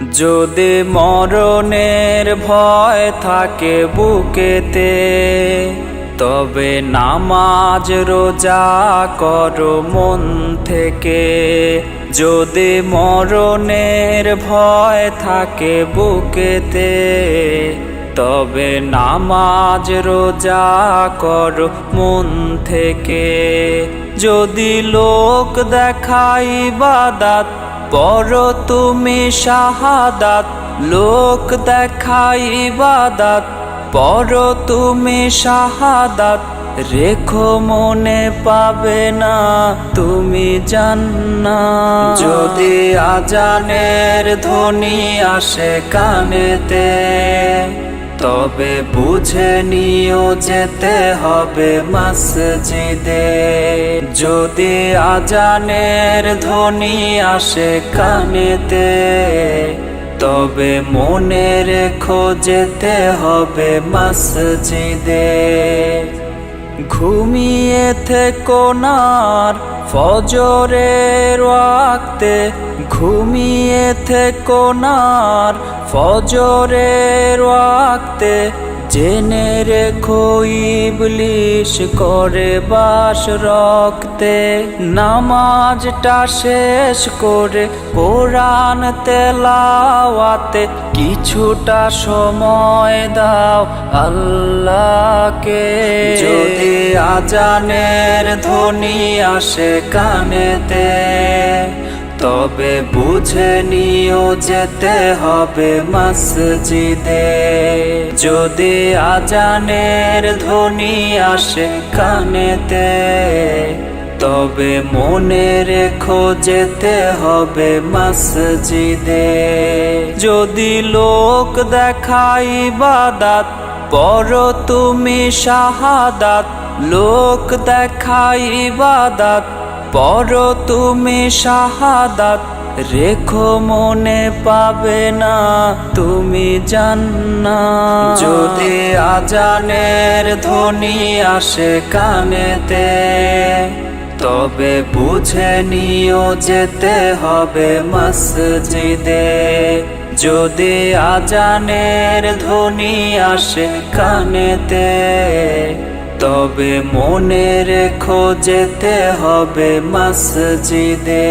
যদি মরণের ভয় থাকে বুকেতে, তবে নামাজ রোজা করো মন থেকে। যদি মরণের ভয় থাকে বুকেতে, তবে নামাজ রোজা করো মন থেকে। যদি লোক দেখাই ইবাদত, পড়ো তুমি শাহাদাত। লোক দেখাই ইবাদত, পড়ো তুমি শাহাদাত। রেখো মনে পাবে না তুমি জান্নাত। যদি আজানের ধ্বনি আসে কানেতে, তবে বুঝে নিও যেতে হবে মসজিদে। যদি আজানের ধ্বনি আসে কানেতে, তবে মনে রেখো যেতে হবে মসজিদে। ঘুমিয়ে থেকো না আর ফজরের ওয়াক্তে, ঘুমিয়ে থেকো না আর ফজরের ওয়াক্তে। জেনে রেখো ইবলিশ করে বাস রক্তে। নামাজটা শেষ করে কোরআন তেলাওয়াতে কিছুটা সময় দাও আল্লাহকে। যদি আজানের ধ্বনি আসে কানেতে, তবে বুঝে নিও যেতে হবে মসজিদে। যদি আজানের ধ্বনি আসে কানেতে, তবে মনে রেখো যেতে হবে মসজিদে। যদি লোক দেখাই ইবাদত, পড়ো তুমি শাহাদাত। লোক দেখাই ইবাদত, পড়ো তুমি শাহাদাত। রেখো মনে পাবে না তুমি জান্নাত। যদি আজানের ধ্বনি আসে কানেতে, তবে বুঝে নিও যেতে হবে মসজিদে। যদি আজানের ধ্বনি আসে কানেতে, তবে মনে রেখো যেতে হবে মসজিদে।